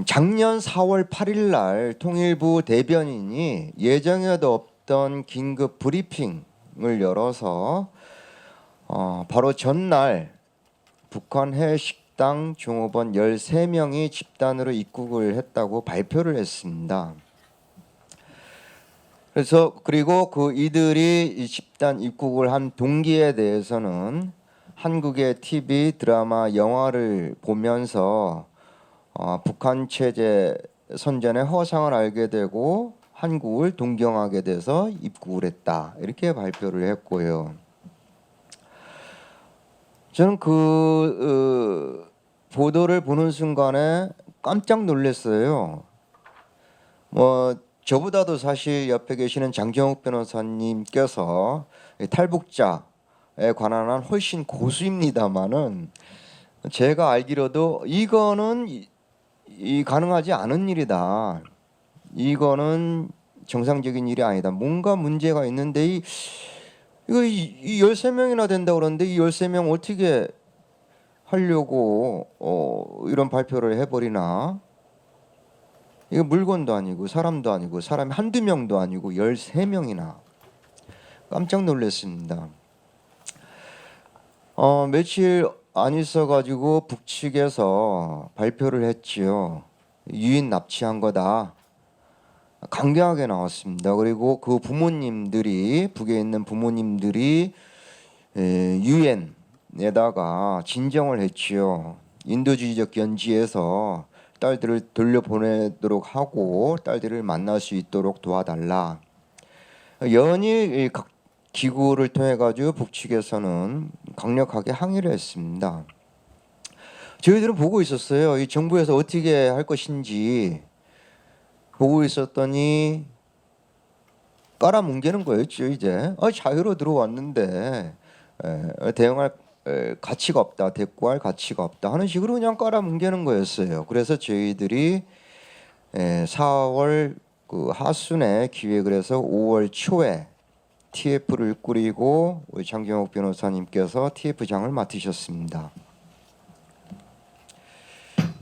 작년 4월 8일 날 통일부 대변인이 예정에도 없던 긴급 브리핑을 열어서 바로 전날 북한 해외 식당 종업원 13명이 집단으로 입국을 했다고 발표를 했습니다. 그리고 이들이 이 집단 입국을 한 동기에 대해서는 한국의 TV, 드라마, 영화를 보면서 북한 체제 선전의 허상을 알게 되고 한국을 동경하게 돼서 입국을 했다, 이렇게 발표를 했고요. 저는 보도를 보는 순간에 깜짝 놀랐어요. 저보다도 사실 옆에 계시는 장정욱 변호사님께서 탈북자에 관한 한 훨씬 고수입니다마는, 제가 알기로도 이거는 가능하지 않은 일이다. 이거는 정상적인 일이 아니다. 뭔가 문제가 있는데 이거 13명이나 된다고 그러는데 이 13명 어떻게 하려고 이런 발표를 해버리나. 이거 물건도 아니고 사람도 아니고 사람이 한두 명도 아니고 13명이나. 깜짝 놀랐습니다. 며칠 안 있어가지고 북측에서 발표를 했지요. 유인 납치한 거다. 강경하게 나왔습니다. 그리고 그 부모님들이, 북에 있는 부모님들이 유엔에다가 진정을 했지요. 인도주의적 연지에서 딸들을 돌려보내도록 하고 딸들을 만날 수 있도록 도와달라. 연일 각 기구를 통해 가지고 북측에서는 강력하게 항의를 했습니다. 저희들은 보고 있었어요. 이 정부에서 어떻게 할 것인지 보고 있었더니 깔아뭉개는 거였죠. 이제 자유로 들어왔는데 대응할 가치가 없다, 대꾸할 가치가 없다 하는 식으로 그냥 깔아뭉개는 거였어요. 그래서 저희들이 4월 하순에 기획을 해서 5월 초에 TF를 꾸리고 우리 장경욱 변호사님께서 TF장을 맡으셨습니다.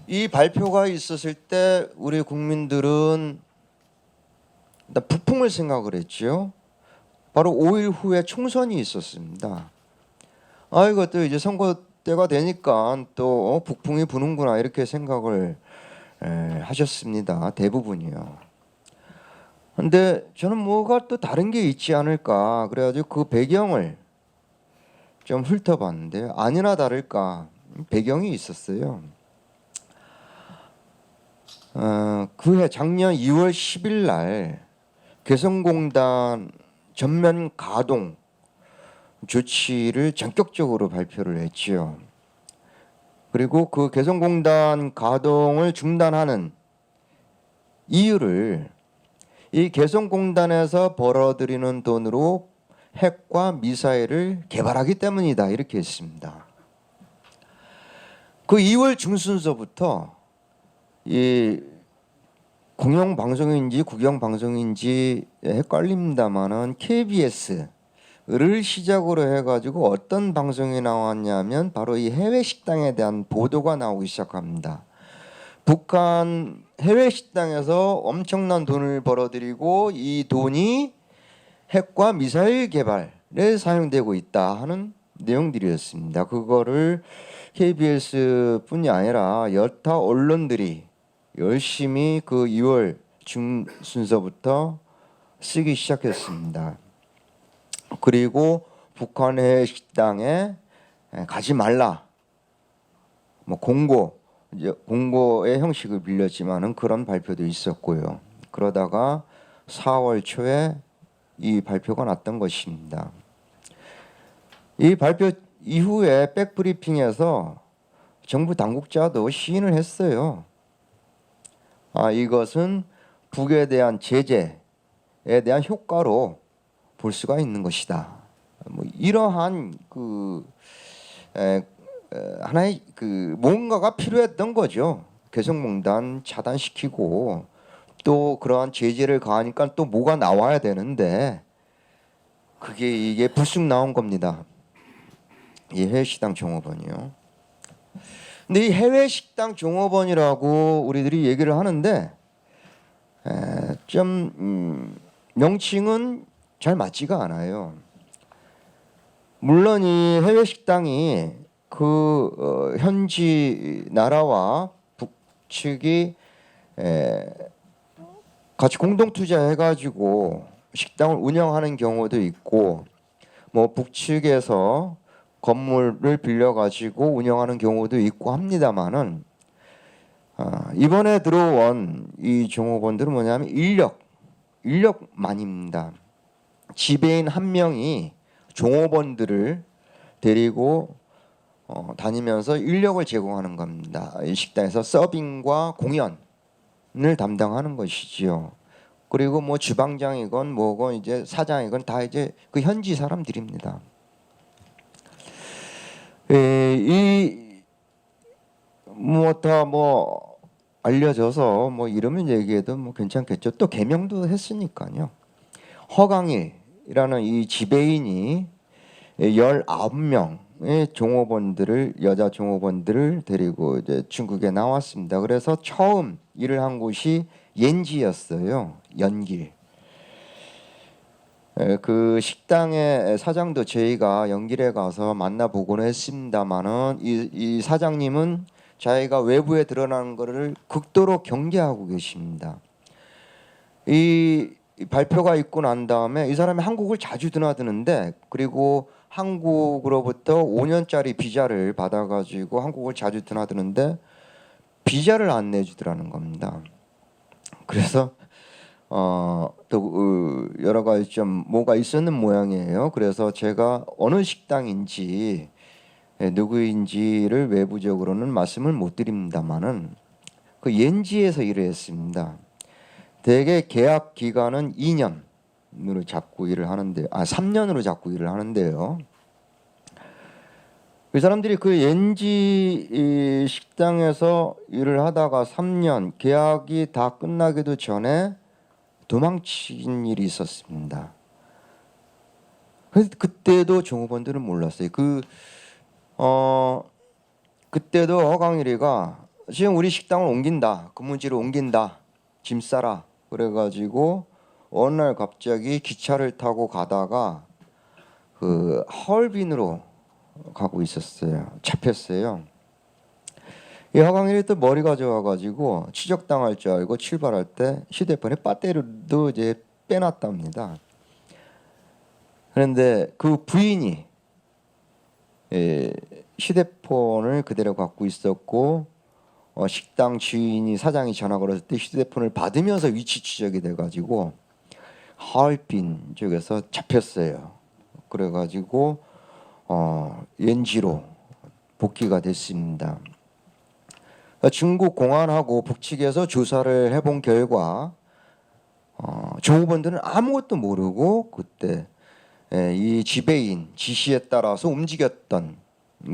이 발표가 있었을 때 우리 국민들은 북풍을 생각을 했죠. 바로 5일 후에 총선이 있었습니다. 이것도 이제 선거 때가 되니까 또 북풍이 부는구나, 이렇게 생각을 하셨습니다. 대부분이요. 근데 저는 뭐가 또 다른 게 있지 않을까 그래가지고 그 배경을 좀 훑어봤는데 아니나 다를까 배경이 있었어요. 그해 작년 2월 10일 날 개성공단 전면 가동 조치를 전격적으로 발표를 했지요. 그리고 그 개성공단 가동을 중단하는 이유를 이 개성공단에서 벌어들이는 돈으로 핵과 미사일을 개발하기 때문이다, 이렇게 했습니다. 그 2월 중순서부터 이 공영방송인지 국영방송인지 헷갈립니다만은 KBS를 시작으로 해가지고 어떤 방송이 나왔냐면 바로 이 해외 식당에 대한 보도가 나오기 시작합니다. 북한 해외 식당에서 엄청난 돈을 벌어들이고 이 돈이 핵과 미사일 개발에 사용되고 있다 하는 내용들이었습니다. 그거를 KBS뿐이 아니라 여타 언론들이 열심히 그 2월 중순서부터 쓰기 시작했습니다. 그리고 북한 해외 식당에 가지 말라, 공고의 형식을 빌렸지만은 그런 발표도 있었고요. 그러다가 4월 초에 이 발표가 났던 것입니다. 이 발표 이후에 백브리핑에서 정부 당국자도 시인을 했어요. 이것은 북에 대한 제재에 대한 효과로 볼 수가 있는 것이다. 이러한 하나의 뭔가가 필요했던 거죠. 개성공단 차단시키고 또 그러한 제재를 가하니까 또 뭐가 나와야 되는데 이게 불쑥 나온 겁니다. 이 해외식당 종업원이요. 근데 이 해외 식당 종업원이라고 우리들이 얘기를 하는데 좀 명칭은 잘 맞지가 않아요. 물론 이 해외 식당이 그 현지 나라와 북측이 같이 공동 투자해가지고 식당을 운영하는 경우도 있고, 뭐 북측에서 건물을 빌려가지고 운영하는 경우도 있고 합니다만은 이번에 들어온 이 종업원들은 뭐냐면 인력만입니다. 지배인 한 명이 종업원들을 데리고 다니면서 인력을 제공하는 겁니다. 이 식당에서 서빙과 공연을 담당하는 것이지요. 그리고 뭐 주방장이건 뭐건 이제 사장이건 다 이제 그 현지 사람들입니다. 뭐 알려져서 뭐 이러면 얘기해도 뭐 괜찮겠죠. 또 개명도 했으니까요. 허강일이라는 이 지배인이 19명의 종업원들을 여자 종업원들을 데리고 이제 중국에 나왔습니다. 그래서 처음 일을 한 곳이 옌지였어요. 연길. 그 식당의 사장도 저희가 연길에 가서 만나보곤 했습니다만은 이 사장님은 자기가 외부에 드러나는 것을 극도로 경계하고 계십니다. 이 발표가 있고 난 다음에 이 사람이 한국을 자주 드나드는데, 그리고 한국으로부터 5년짜리 비자를 받아가지고 한국을 자주 드나드는데 비자를 안 내주더라는 겁니다. 그래서 또 여러 가지 좀 뭐가 있었는 모양이에요. 그래서 제가 어느 식당인지 누구인지를 외부적으로는 말씀을 못 드립니다만은 그 옌지에서 일을 했습니다. 대개 계약 기간은 2년으로 잡고 일을 하는데 3년으로 잡고 일을 하는데요. 그 사람들이 그 옌지 식당에서 일을 하다가 3년 계약이 다 끝나기도 전에 도망친 일이 있었습니다. 그때도 종업원들은 몰랐어요. 그때도 허강일이가 지금 우리 식당을 옮긴다, 근무지를 옮긴다, 짐 싸라 그래가지고 어느 날 갑자기 기차를 타고 가다가 그 하얼빈으로 가고 있었어요. 잡혔어요. 이 허강일이 또 머리가 좋아가지고 추적당할 줄 알고 출발할 때 휴대폰에 배터리도 이제 빼놨답니다. 그런데 그 부인이 휴대폰을 그대로 갖고 있었고 식당 주인이 사장이 전화 걸었을 때 휴대폰을 받으면서 위치 추적이 돼가지고 하얼빈 쪽에서 잡혔어요. 그래가지고 옌지로 복귀가 됐습니다. 중국 공안하고 북측에서 조사를 해본 결과 종업원들은 아무것도 모르고 그때 이 지배인 지시에 따라서 움직였던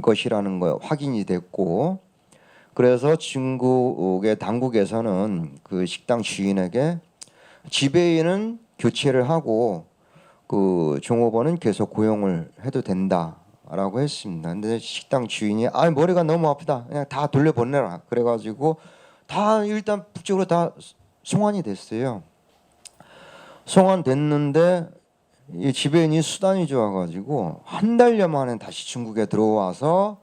것이라는 거 확인이 됐고, 그래서 중국의 당국에서는 그 식당 주인에게 지배인은 교체를 하고 그 종업원은 계속 고용을 해도 된다라고 했습니다. 근데 식당 주인이 머리가 너무 아프다, 그냥 다 돌려보내라 그래가지고 다 일단 북쪽으로 다 송환이 됐어요. 송환됐는데 이 지배인이 수단이 좋아가지고 한 달여 만에 다시 중국에 들어와서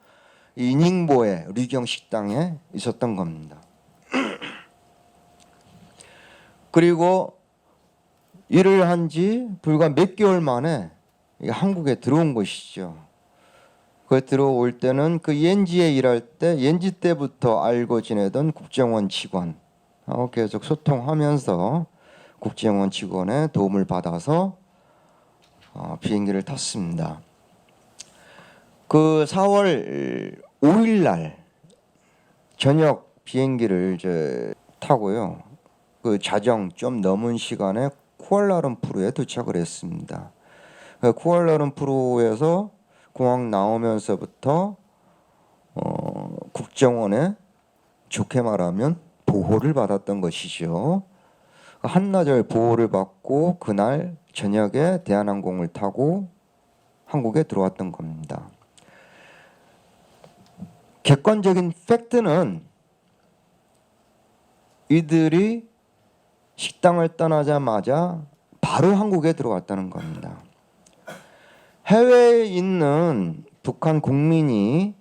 이 닝보의 류경 식당에 있었던 겁니다. 그리고 일을 한 지 불과 몇 개월 만에 한국에 들어온 것이죠. 그 들어올 때는 그 옌지에 일할 때 옌지 때부터 알고 지내던 국정원 직원하고 계속 소통하면서 국정원 직원의 도움을 받아서 비행기를 탔습니다. 그 4월 5일 날 저녁 비행기를 이제 타고요. 그 자정 좀 넘은 시간에 쿠알라룸푸르에 도착을 했습니다. 쿠알라룸푸르에서 공항 나오면서부터 국정원에 좋게 말하면 보호를 받았던 것이죠. 한나절 보호를 받고 그날 저녁에 대한항공을 타고 한국에 들어왔던 겁니다. 객관적인 팩트는 이들이 식당을 떠나자마자 바로 한국에 들어왔다는 겁니다. 해외에 있는 북한 국민이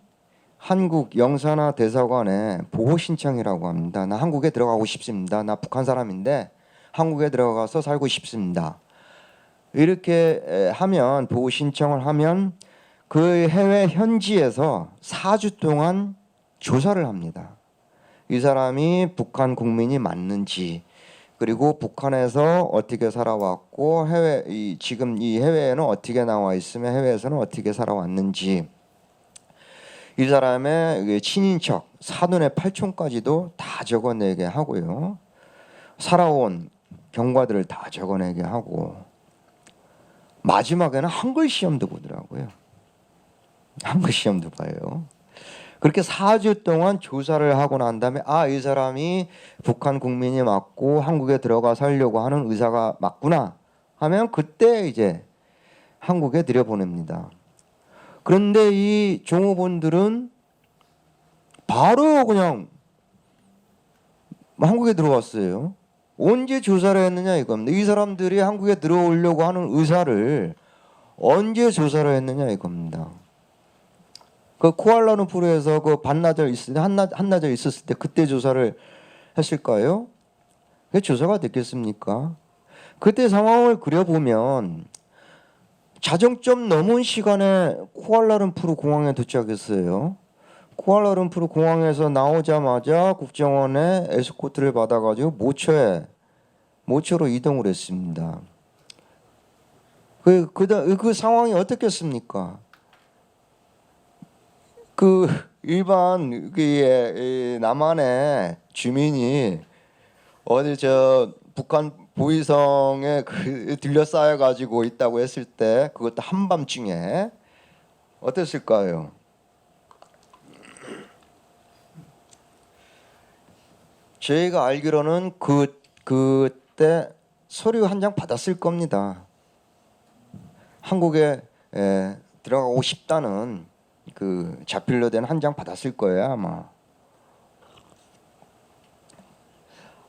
한국 영사나 대사관에 보호 신청이라고 합니다. 나 한국에 들어가고 싶습니다. 나 북한 사람인데 한국에 들어가서 살고 싶습니다. 이렇게 하면, 보호 신청을 하면 그 해외 현지에서 4주 동안 조사를 합니다. 이 사람이 북한 국민이 맞는지, 그리고 북한에서 어떻게 살아왔고 지금 이 해외에는 어떻게 나와 있으면 해외에서는 어떻게 살아왔는지, 이 사람의 친인척, 사돈의 팔촌까지도 다 적어내게 하고요. 살아온 경과들을 다 적어내게 하고, 마지막에는 한글 시험도 보더라고요. 한글 시험도 봐요. 그렇게 4주 동안 조사를 하고 난 다음에 이 사람이 북한 국민이 맞고 한국에 들어가 살려고 하는 의사가 맞구나 하면 그때 이제 한국에 들여보냅니다. 그런데 이 종업원들은 바로 그냥 한국에 들어왔어요. 언제 조사를 했느냐 이겁니다. 이 사람들이 한국에 들어오려고 하는 의사를 언제 조사를 했느냐 이겁니다. 그 쿠알라룸푸르에서 그 반나절 한나절 있었을 때 그때 조사를 했을까요? 그게 조사가 됐겠습니까? 그때 상황을 그려보면 자정 좀 넘은 시간에 쿠알라룸푸르 공항에 도착했어요. 쿠알라룸푸르 공항에서 나오자마자 국정원에 에스코트를 받아가지고 모처로 이동을 했습니다. 그 상황이 어떻겠습니까? 그 일반 남한의 주민이 어디 저 북한 보위성에 들러싸여 가지고 있다고 했을 때, 그것도 한밤중에 어땠을까요? 저희가 알기로는 그때 서류 한 장 받았을 겁니다. 한국에 들어가고 싶다는 그 자필로 된 한 장 받았을 거예요 아마.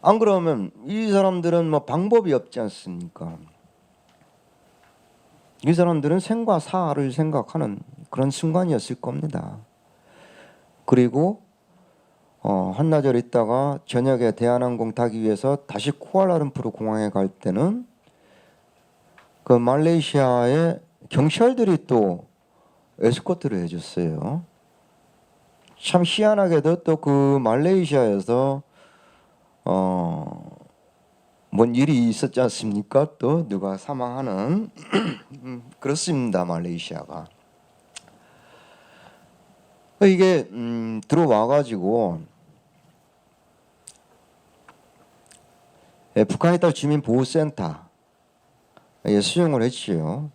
안 그러면 이 사람들은 뭐 방법이 없지 않습니까? 이 사람들은 생과 사를 생각하는 그런 순간이었을 겁니다. 그리고 한나절 있다가 저녁에 대한항공 타기 위해서 다시 쿠알라룸푸르 공항에 갈 때는 그 말레이시아의 경찰들이 또 에스코트를 해줬어요. 참 희한하게도 또 그 말레이시아에서 뭔 일이 있었지 않습니까? 또 누가 사망하는 그렇습니다. 말레이시아가 이게 들어와가지고 북한에 딸 주민보호센터에 수용을 했지요.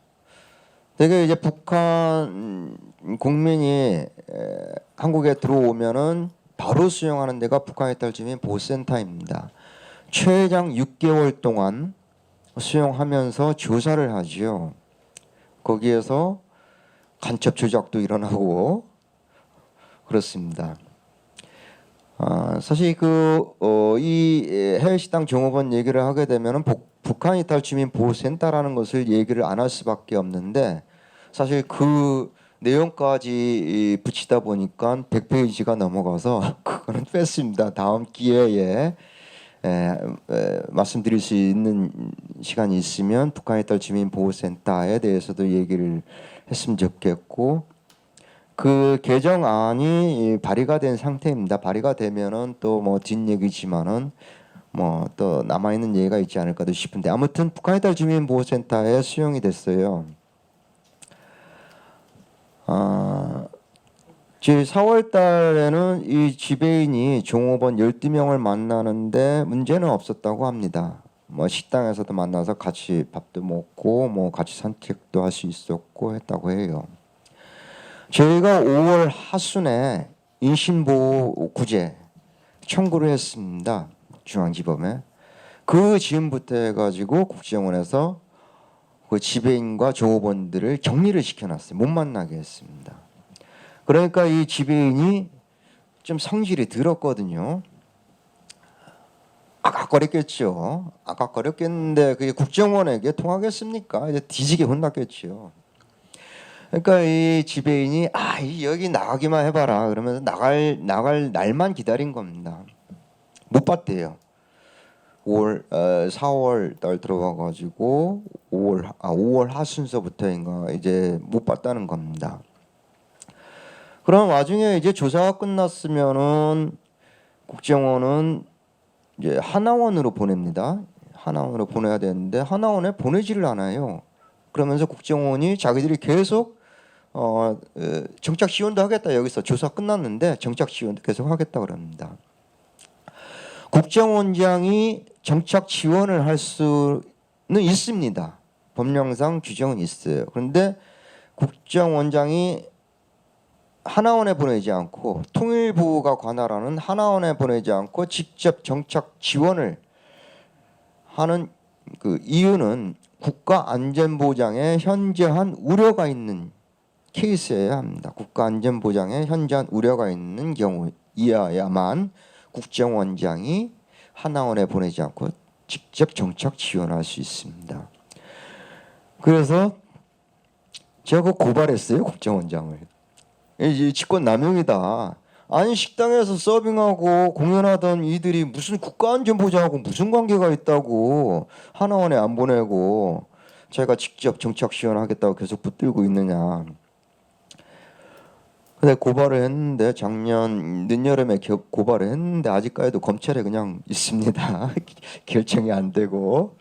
되게 이제 북한 국민이 한국에 들어오면은 바로 수용하는 데가 북한에 딸 주민보호센터입니다. 최장 6개월 동안 수용하면서 조사를 하지요. 거기에서 간첩 조작도 일어나고 그렇습니다. 사실 이 해외식당 종업원 얘기를 하게 되면은 북한 이탈 주민 보호센터라는 것을 얘기를 안 할 수밖에 없는데, 사실 그 내용까지 붙이다 보니까 100페이지가 넘어가서 그거는 뺐습니다. 다음 기회에 말씀드릴 수 있는 시간이 있으면 북한 이탈 주민 보호센터에 대해서도 얘기를 했으면 좋겠고, 그 개정안이 발의가 된 상태입니다. 발의가 되면은 또 뭐 뒷얘기지만은 뭐 또 남아 있는 얘기가 있지 않을까도 싶은데, 아무튼 북한의 딸 주민보호센터에 수용이 됐어요. 제 4월 달에는 이 지배인이 종업원 12명을 만나는데 문제는 없었다고 합니다. 뭐 식당에서도 만나서 같이 밥도 먹고 뭐 같이 산책도 할 수 있었고 했다고 해요. 저희가 5월 하순에 인신보호구제 청구를 했습니다. 중앙지법에. 그 즈음부터 해가지고 국정원에서 그 지배인과 종업원들을 격리를 시켜놨어요. 못 만나게 했습니다. 그러니까 이 지배인이 좀 성질이 들었거든요. 아깝거렸겠죠. 아깝거렸겠는데 그게 국정원에게 통하겠습니까? 이제 뒤지게 혼났겠죠. 그러니까 이 지배인이 여기 나가기만 해봐라 그러면서 나갈 날만 기다린 겁니다. 못 봤대요. 4월 달 들어가가지고 5월 하순서부터인가 이제 못 봤다는 겁니다. 그럼 와중에 이제 조사가 끝났으면은 국정원은 이제 하나원으로 보냅니다. 하나원으로 보내야 되는데 하나원에 보내지를 않아요. 그러면서 국정원이 자기들이 계속 정착 지원도 하겠다. 여기서 조사 끝났는데 정착 지원도 계속 하겠다 그럽니다. 국정원장이 정착 지원을 할 수는 있습니다. 법령상 규정은 있어요. 그런데 국정원장이 하나원에 보내지 않고 통일부가 관할하는 하나원에 보내지 않고 직접 정착 지원을 하는 그 이유는 국가안전보장에 현저한 우려가 있는 케이스여야 합니다. 국가안전보장에 현저한 우려가 있는 경우이어야만 국정원장이 하나원에 보내지 않고 직접 정착 지원할 수 있습니다. 그래서 제가 고발했어요. 국정원장을. 이 직권남용이다. 아니 식당에서 서빙하고 공연하던 이들이 무슨 국가안전보장하고 무슨 관계가 있다고 하나원에 안 보내고 제가 직접 정착 지원하겠다고 계속 붙들고 있느냐. 근데 고발을 했는데 작년 늦여름에 고발을 했는데 아직까지도 검찰에 그냥 있습니다. 결정이 안 되고.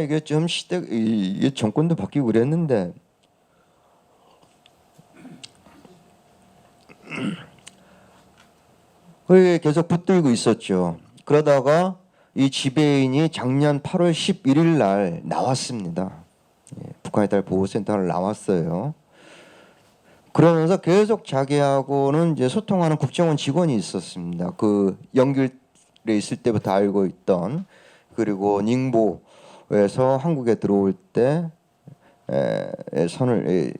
이게 좀 이게 정권도 바뀌고 그랬는데 그게 계속 붙들고 있었죠. 그러다가 이 지배인이 작년 8월 11일 날 나왔습니다. 북한의 딸 보호센터를 나왔어요. 그러면서 계속 자기하고는 이제 소통하는 국정원 직원이 있었습니다. 그 연결에 있을 때부터 알고 있던, 그리고 닝보에서 한국에 들어올 때 선을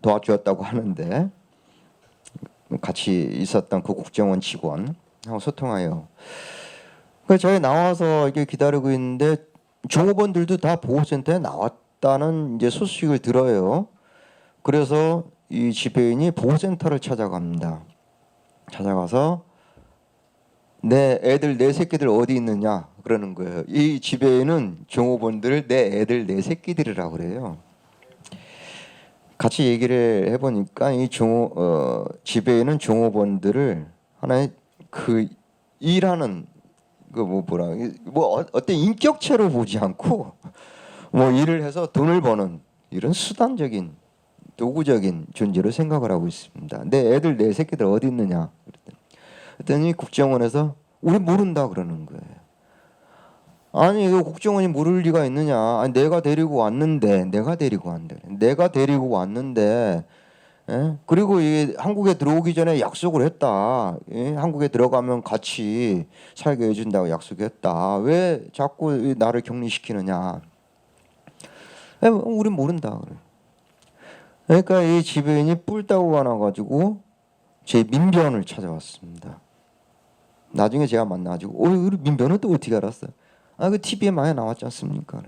도와주었다고 하는데 같이 있었던 그 국정원 직원하고 소통하여. 그래서 저희 나와서 이게 기다리고 있는데 종업원들도 다 보호센터에 나왔다는 이제 소식을 들어요. 그래서 이 지배인이 보호센터를 찾아갑니다. 찾아가서 내 새끼들 어디 있느냐 그러는 거예요. 이 지배인은 종업원들을 내 애들 내 새끼들이라고 그래요. 같이 얘기를 해보니까 이 지배인은 종업원들을 하나의 그 일하는 어떤 인격체로 보지 않고 일을 해서 돈을 버는 이런 수단적인 도구적인 존재로 생각을 하고 있습니다. 내 애들 내 새끼들 어디 있느냐 그랬더니 국정원에서 우리 모른다 그러는 거예요. 아니 이거 국정원이 모를 리가 있느냐. 아니, 내가 데리고 왔는데 그리고 이게 한국에 들어오기 전에 약속을 했다. 한국에 들어가면 같이 살게 해준다고 약속했다. 왜 자꾸 나를 격리시키느냐. 우리 모른다 그래. 그러니까 이 지배인이 뿔 따고 가나가지고 제 민변을 찾아왔습니다. 나중에 제가 만나가지고 우리 민변은 또 어떻게 알았어? 그 TV에 많이 나왔지 않습니까?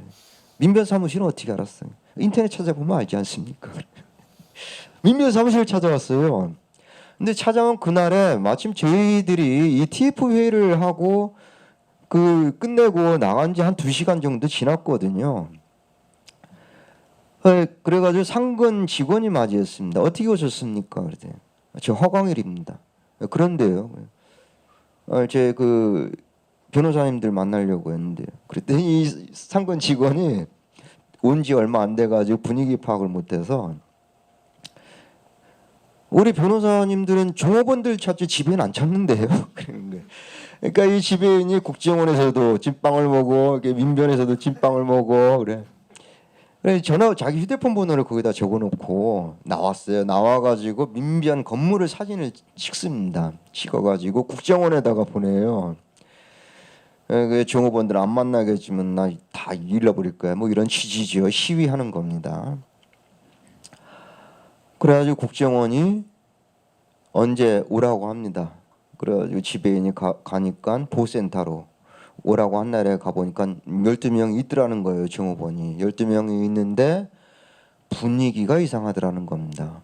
민변 사무실은 어떻게 알았어요? 인터넷 찾아보면 알지 않습니까? 민변 사무실 찾아왔어요. 근데 찾아온 그날에 마침 저희들이 이 TF 회의를 하고 끝내고 나간 지 한 2시간 정도 지났거든요. 그래가지고 상근 직원이 맞이했습니다. 어떻게 오셨습니까? 그랬더니 저 허광일입니다. 그런데요. 제 변호사님들 만나려고 했는데 그랬더니 이 상근 직원이 온 지 얼마 안 돼가지고 분위기 파악을 못해서 우리 변호사님들은 종업원들 찾지 지배인 안 찾는데요. 그러는 거예요. 그러니까 이 지배인이 국정원에서도 찐빵을 먹고 민변에서도 찐빵을 먹고 그래. 그래서 자기 휴대폰 번호를 거기다 적어놓고 나왔어요. 나와가지고 민변 건물을 사진을 찍습니다. 찍어가지고 국정원에다가 보내요. 그 종업원들 안 만나게 해주면 나 다 잃어버릴 거야. 이런 취지죠. 시위하는 겁니다. 그래가지고 국정원이 언제 오라고 합니다. 그래가지고 지배인이 가니까 보센터로 오라고 한 날에 가보니까 12명이 있더라는 거예요. 종업원이 12명이 있는데 분위기가 이상하더라는 겁니다.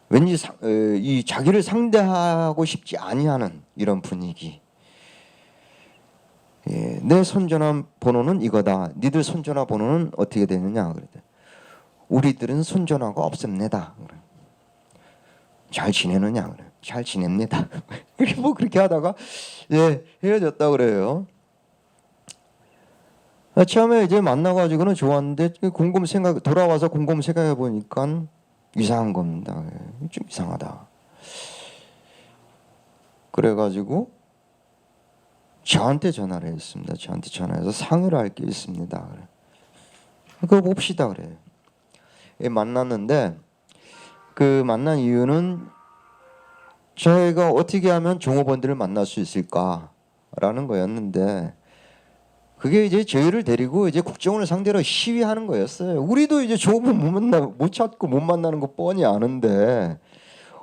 왠지 이 자기를 상대하고 싶지 아니하는 이런 분위기. 예, 내 손전화 번호는 이거다. 니들 손전화 번호는 어떻게 되느냐? 그랬더니 우리들은 손전화가 없습니다. 잘 지내느냐? 그래. 잘 지냅니다. 뭐 그렇게 하다가 예, 헤어졌다 그래요. 처음에 이제 만나가지고는 좋았는데 돌아와서 곰곰 생각해 보니까 이상한 겁니다. 좀 이상하다. 그래가지고 저한테 전화를 했습니다. 저한테 전화해서 상의를 할 게 있습니다. 그래. 그거 봅시다 그래. 만났는데 그 만난 이유는 저희가 어떻게 하면 종업원들을 만날 수 있을까라는 거였는데 그게 이제 저희를 데리고 이제 국정원을 상대로 시위하는 거였어요. 우리도 이제 종업원 못 찾고 못 만나는 거 뻔히 아는데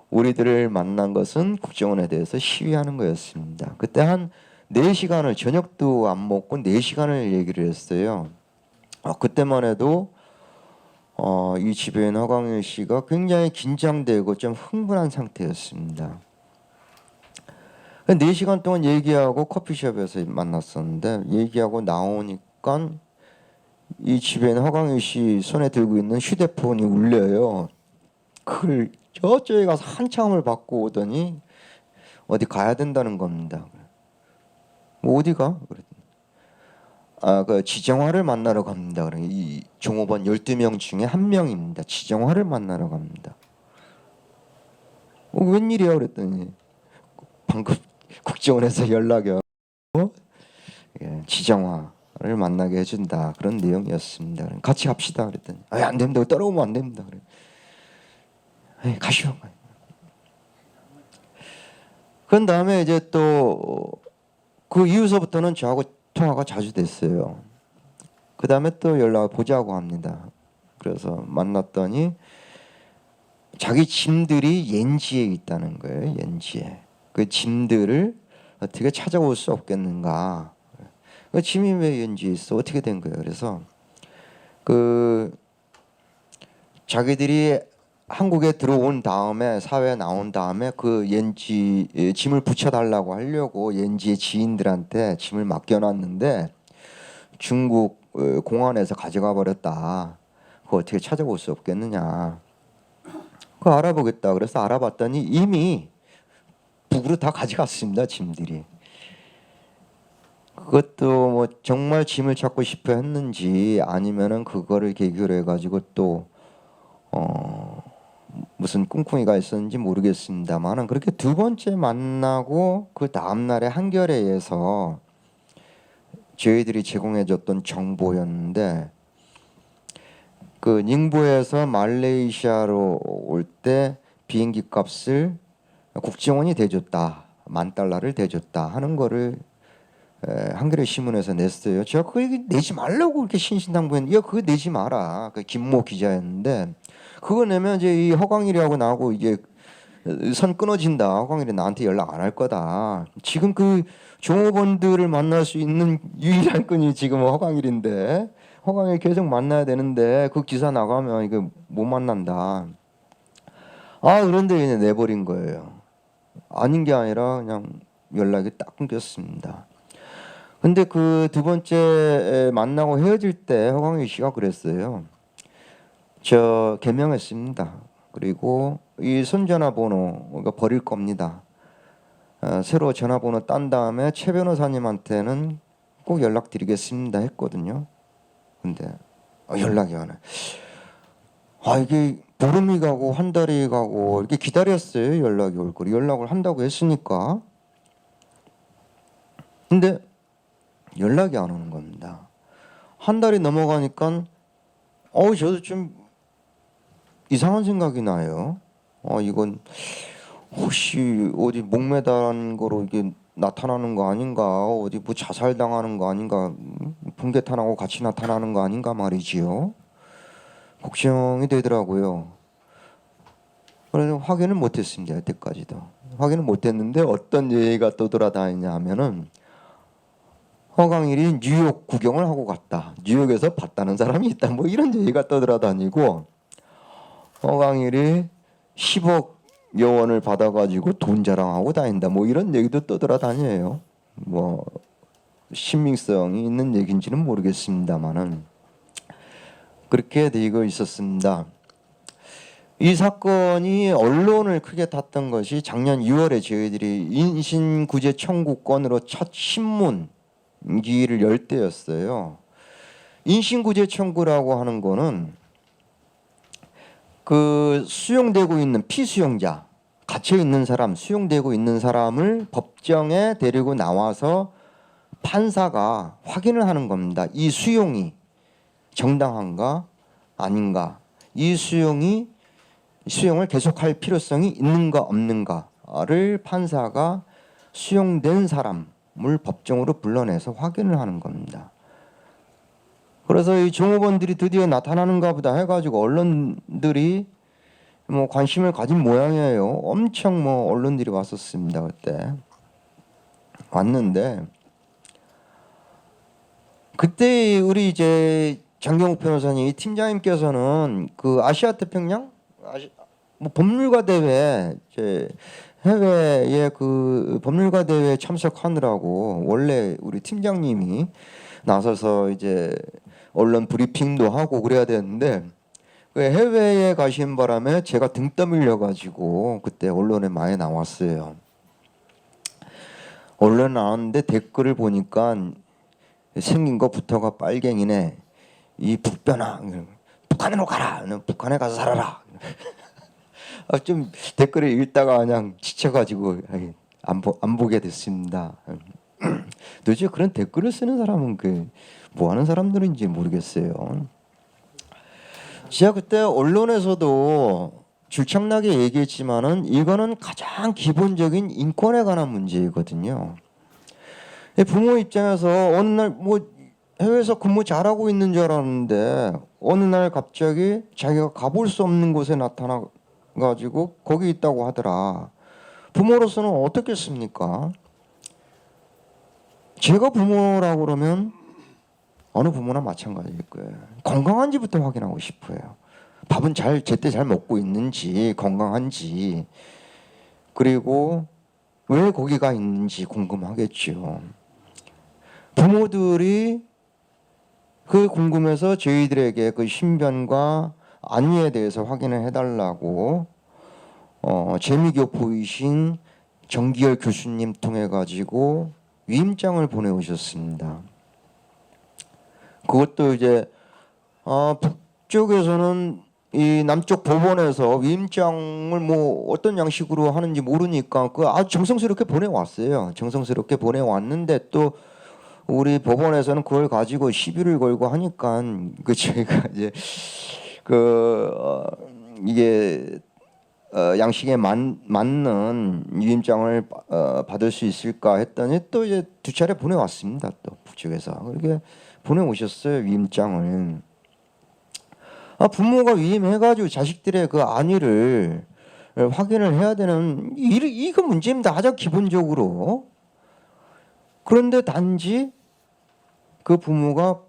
우리들을 만난 것은 국정원에 대해서 시위하는 거였습니다. 그때 한 4시간을 저녁도 안 먹고 4시간을 얘기를 했어요. 그때만 해도 이 지배인 허광일 씨가 굉장히 긴장되고 좀 흥분한 상태였습니다. 4시간 동안 얘기하고 커피숍에서 만났었는데 얘기하고 나오니까 이 지배인 허광일 씨 손에 들고 있는 휴대폰이 울려요. 그걸 저쪽에 가서 한참을 받고 오더니 어디 가야 된다는 겁니다. 뭐 어디가? 그 지정화를 만나러 갑니다. 이 종업원 12명 중에 한 명입니다. 지정화를 만나러 갑니다. 웬일이야 그랬더니 방금 국정원에서 연락이 와서 지정화를 만나게 해준다 그런 내용이었습니다. 같이 갑시다 그랬더니 안 됩니다. 따라오면 안 됩니다. 그래. 가시오. 그런 다음에 이제 또 그 이후서부터는 저하고 통화가 자주 됐어요. 그 다음에 또 연락을 보자고 합니다. 그래서 만났더니 자기 짐들이 옌지에 있다는 거예요. 옌지에. 그 짐들을 어떻게 찾아올 수 없겠는가. 그 짐이 왜 옌지에 있어? 어떻게 된 거예요? 그래서 그 자기들이 한국에 들어온 다음에 사회에 나온 다음에 그 옌지 짐을 붙여달라고 하려고 옌지의 지인들한테 짐을 맡겨놨는데 중국 공안에서 가져가 버렸다. 그거 어떻게 찾아볼 수 없겠느냐. 그거 알아보겠다. 그래서 알아봤더니 이미 북으로 다 가져갔습니다. 짐들이. 그것도 뭐 정말 짐을 찾고 싶어 했는지 아니면은 그거를 계기로 해가지고 또 무슨 꿍꿍이가 있었는지 모르겠습니다만은 그렇게 두 번째 만나고 그 다음 날에 한겨레에서 저희들이 제공해줬던 정보였는데 그 닝보에서 말레이시아로 올 때 비행기 값을 국정원이 대줬다. $10,000를 대줬다 하는 거를 한겨레 신문에서 냈어요. 제가 그거 내지 말라고 그렇게 신신당부했는데 야 그거 내지 마라. 그 김모 기자였는데 그거 내면 이제 이 허광일이하고 나하고 이제 선 끊어진다. 허광일이 나한테 연락 안 할 거다. 지금 그 종업원들을 만날 수 있는 유일한 끈이 지금 허광일인데 허광일 계속 만나야 되는데 그 기사 나가면 이거 못 만난다. 그런데 그냥 내버린 거예요. 아닌 게 아니라 그냥 연락이 딱 끊겼습니다. 근데 그 두 번째 만나고 헤어질 때 허광일 씨가 그랬어요. 저 개명했습니다. 그리고 이 손전화번호 이거 버릴 겁니다. 새로 전화번호 딴 다음에 최 변호사님한테는 꼭 연락드리겠습니다 했거든요. 근데 연락이 안 해. 이게 보름이 가고 한 달이 가고 이렇게 기다렸어요. 연락이 올 거를. 연락을 한다고 했으니까. 근데 연락이 안 오는 겁니다. 한 달이 넘어가니까 저도 좀 이상한 생각이 나요. 이건 혹시 어디 목매단 거로 이게 나타나는 거 아닌가? 어디 뭐 자살당하는 거 아닌가? 붕괴탄하고 같이 나타나는 거 아닌가 말이지요. 걱정이 되더라고요. 그래서 확인을 못했습니다. 여태까지도 확인을 못했는데 어떤 얘기가 떠돌아다니냐 하면은 허강일이 뉴욕 구경을 하고 갔다. 뉴욕에서 봤다는 사람이 있다. 뭐 이런 얘기가 떠돌아다니고 허강일이 10억 원을 받아가지고 돈 자랑하고 다닌다. 뭐 이런 얘기도 떠돌아다녀요. 뭐 신빙성이 있는 얘기인지는 모르겠습니다만은 그렇게 되고 있었습니다. 이 사건이 언론을 크게 탔던 것이 작년 6월에 저희들이 인신구제 청구권으로 첫 신문기를 열 때였어요. 인신구제 청구라고 하는 거는 그 수용되고 있는 피수용자, 갇혀 있는 사람, 수용되고 있는 사람을 법정에 데리고 나와서 판사가 확인을 하는 겁니다. 이 수용이 정당한가 아닌가, 이 수용을 계속할 필요성이 있는가 없는가를 판사가 수용된 사람을 법정으로 불러내서 확인을 하는 겁니다. 그래서 이 종업원들이 드디어 나타나는가 보다 해가지고 언론들이 뭐 관심을 가진 모양이에요. 엄청 뭐 언론들이 왔었습니다. 그때 왔는데 그때 우리 이제 장경욱 변호사님, 이 팀장님께서는 그 아시아 태평양 뭐 법률가 대회, 이제 해외에 그 법률가 대회에 참석하느라고 원래 우리 팀장님이 나서서 이제 언론 브리핑도 하고 그래야 되는데 그 해외에 가신 바람에 제가 등 떠밀려 가지고 그때 언론에 많이 나왔어요. 언론 나왔는데 댓글을 보니까 생긴 거부터가 빨갱이네. 이 북변아, 북한으로 가라. 북한에 가서 살아라. 좀 댓글을 읽다가 그냥 지쳐가지고 안 보게 됐습니다. 도대체 그런 댓글을 쓰는 사람은 뭐 하는 사람들인지 모르겠어요. 제가 그때 언론에서도 줄창나게 얘기했지만은 이거는 가장 기본적인 인권에 관한 문제이거든요. 부모 입장에서 어느 날 뭐 해외에서 근무 잘하고 있는 줄 알았는데 어느 날 갑자기 자기가 가볼 수 없는 곳에 나타나 가지고 거기 있다고 하더라. 부모로서는 어떻겠습니까? 제가 부모라고 그러면 어느 부모나 마찬가지일 거예요. 건강한지부터 확인하고 싶어요. 밥은 제때 잘 먹고 있는지, 건강한지, 그리고 왜 거기가 있는지 궁금하겠죠. 부모들이 그 궁금해서 저희들에게 그 신변과 안위에 대해서 확인을 해달라고 재미교포이신 정기열 교수님 통해 가지고 위임장을 보내오셨습니다. 그것도 이제 북쪽에서는 이 남쪽 법원에서 위임장을 뭐 어떤 양식으로 하는지 모르니까 그 아주 정성스럽게 보내왔어요. 정성스럽게 보내왔는데 또 우리 법원에서는 그걸 가지고 시비를 걸고 하니까 그 저희가 이제 이게 양식에 맞는 위임장을 받을 수 있을까 했더니 또 이제 두 차례 보내왔습니다. 또 북쪽에서 그렇게 보내오셨어요, 위임장을. 부모가 위임해가지고 자식들의 그 안위를 확인을 해야 되는 이거 문제입니다. 가장 기본적으로. 그런데 단지 그 부모가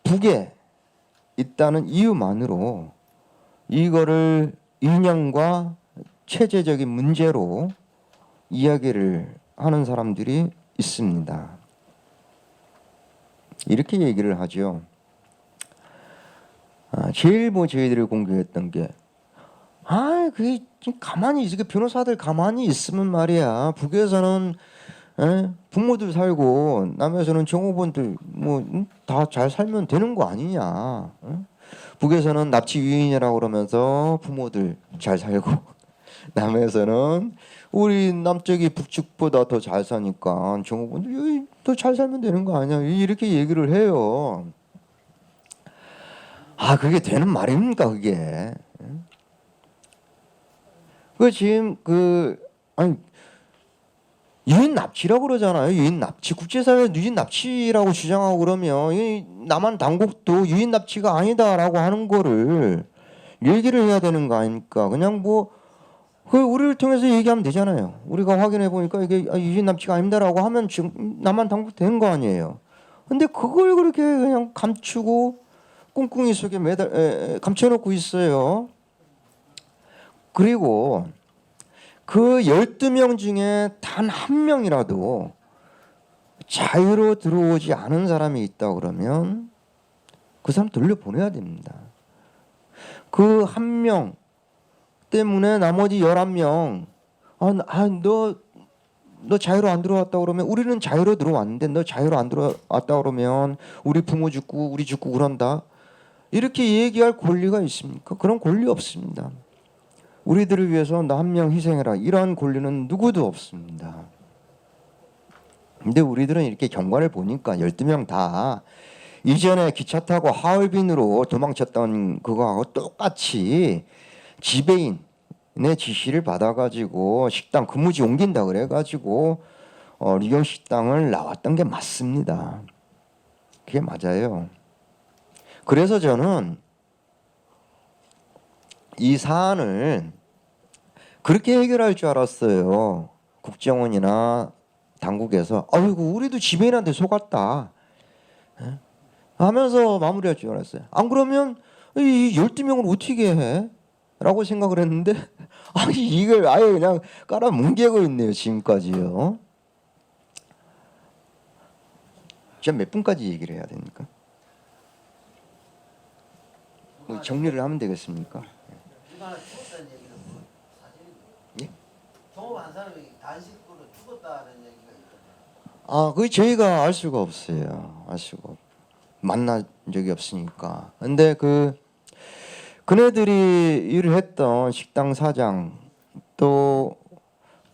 북에 있다는 이유만으로 이거를 인연과 체제적인 문제로 이야기를 하는 사람들이 있습니다. 이렇게 얘기를 하죠. 제일 뭐 저희들이 공개했던 게 그게 가만히 있으게 변호사들 가만히 있으면 말이야. 북에서는 부모들 살고 남에서는 종업원들 뭐 다 잘 살면 되는 거 아니냐. 북에서는 납치 유인이라고 그러면서 부모들 잘 살고 남에서는 우리 남쪽이 북측보다 더 잘 사니까 종업원들 더 잘 살면 되는 거 아니야. 이렇게 얘기를 해요. 그게 되는 말입니까 그게? 지금 유인 납치라고 그러잖아요. 유인 납치. 국제사회 유인 납치라고 주장하고 그러면 이 남한 당국도 유인 납치가 아니다라고 하는 거를 얘기를 해야 되는 거 아닙니까? 그냥 뭐 그 우리를 통해서 얘기하면 되잖아요. 우리가 확인해 보니까 이게 유진 납치가 아닙니다라고 하면 지금 나만 당국된 거 아니에요. 근데 그걸 그렇게 그냥 감추고 꿍꿍이 속에 감춰놓고 있어요. 그리고 그 12명 중에 단 한 명이라도 자유로 들어오지 않은 사람이 있다 그러면 그 사람 돌려보내야 됩니다. 그 한 명 때문에 나머지 11명 너 자유로 안 들어왔다 그러면 우리는 자유로 들어왔는데 너 자유로 안 들어왔다 그러면 우리 부모 죽고 우리 죽고 그런다. 이렇게 얘기할 권리가 있습니까? 그런 권리 없습니다. 우리들을 위해서 나 한 명 희생해라. 이런 권리는 누구도 없습니다. 근데 우리들은 이렇게 경관을 보니까 12명 다 이전에 기차 타고 하얼빈으로 도망쳤던 그거하고 똑같이 지배인의 지시를 받아가지고 식당 근무지 옮긴다 그래가지고 리경 식당을 나왔던 게 맞습니다. 그게 맞아요. 그래서 저는 이 사안을 그렇게 해결할 줄 알았어요. 국정원이나 당국에서 아이고 우리도 지배인한테 속았다 하면서 마무리할 줄 알았어요. 안 그러면 이 12명을 어떻게 해? 라고 생각을 했는데 이걸 아예 그냥 깔아 뭉개고 있네요. 지금까지요. 진짜 몇 분까지 얘기를 해야 됩니까? 뭐 정리를 하면 되겠습니까? 예? 경험한 사람이 단식으로 죽었다는 얘기가 있거든요. 그게 저희가 알 수가 없어요. 알 수가 만난 적이 없으니까. 근데 그네들이 일을 했던 식당 사장 또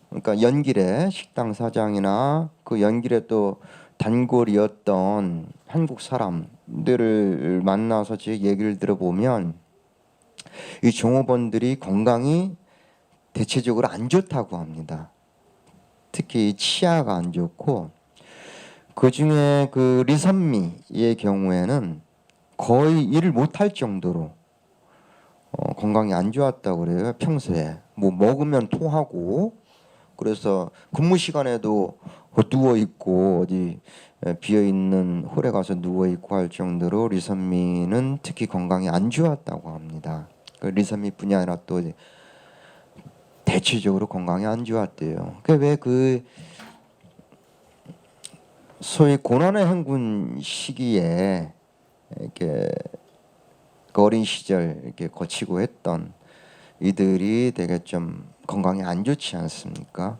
그러니까 연길의 식당 사장이나 그 연길의 또 단골이었던 한국 사람들을 만나서 제 얘기를 들어보면 이 종업원들이 건강이 대체적으로 안 좋다고 합니다. 특히 치아가 안 좋고 그 중에 그 리선미의 경우에는 거의 일을 못할 정도로 건강이 안 좋았다고 그래요. 평소에 뭐 먹으면 토하고 그래서 근무 시간에도 누워 있고 어디 비어 있는 홀에 가서 누워 있고 할 정도로 리선미는 특히 건강이 안 좋았다고 합니다. 그 리선미뿐이 아니라 또 대체적으로 건강이 안 좋았대요. 왜 소위 고난의 행군 시기에 이렇게 그 어린 시절 이렇게 거치고 했던 이들이 되게 좀 건강이 안 좋지 않습니까?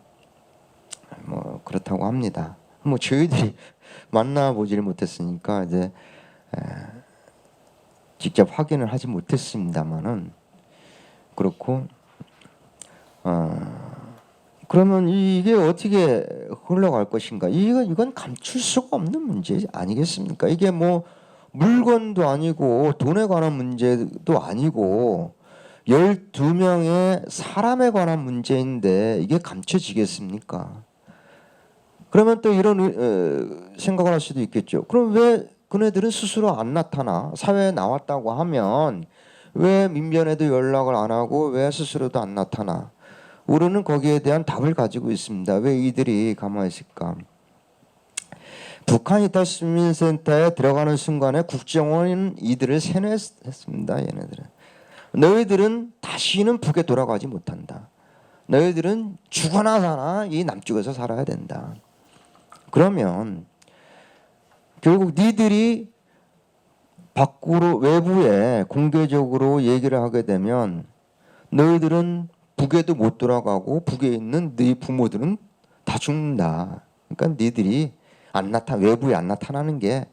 뭐 그렇다고 합니다. 뭐 저희들이 만나보지를 못했으니까 이제 직접 확인을 하지 못했습니다만은 그렇고 그러면 이게 어떻게 흘러갈 것인가? 이건 감출 수가 없는 문제 아니겠습니까? 이게 뭐 물건도 아니고 돈에 관한 문제도 아니고 12명의 사람에 관한 문제인데 이게 감춰지겠습니까? 그러면 또 이런 생각을 할 수도 있겠죠. 그럼 왜 그네들은 스스로 안 나타나? 사회에 나왔다고 하면 왜 민변에도 연락을 안 하고 왜 스스로도 안 나타나? 우리는 거기에 대한 답을 가지고 있습니다. 왜 이들이 가만히 있을까? 북한 이탈시민센터에 들어가는 순간에 국정원은 이들을 세뇌했습니다. 얘네들은. 너희들은 다시는 북에 돌아가지 못한다. 너희들은 죽어나 사나 이 남쪽에서 살아야 된다. 그러면 결국 니들이 밖으로 외부에 공개적으로 얘기를 하게 되면 너희들은 북에도 못 돌아가고 북에 있는 네 부모들은 다 죽는다. 그러니까 니들이 외부에 안 나타나는 게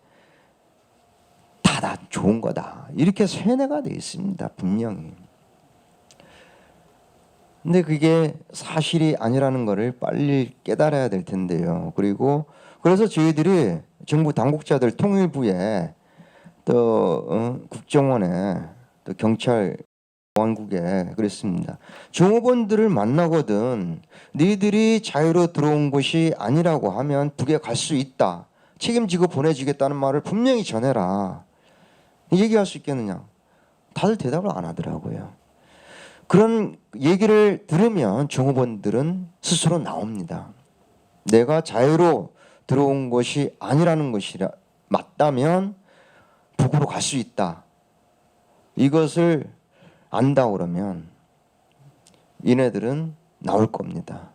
다 좋은 거다. 이렇게 세뇌가 되어 있습니다. 분명히. 근데 그게 사실이 아니라는 것을 빨리 깨달아야 될 텐데요. 그래서 저희들이 정부 당국자들 통일부에 또 국정원에 또 경찰 보안국에 그랬습니다. 종업원들을 만나거든 너희들이 자유로 들어온 것이 아니라고 하면 북에 갈 수 있다. 책임지고 보내주겠다는 말을 분명히 전해라. 얘기할 수 있겠느냐? 다들 대답을 안 하더라고요. 그런 얘기를 들으면 종업원들은 스스로 나옵니다. 내가 자유로 들어온 것이 아니라는 것이라 맞다면 북으로 갈 수 있다. 이것을 안다 그러면 얘네들은 나올 겁니다.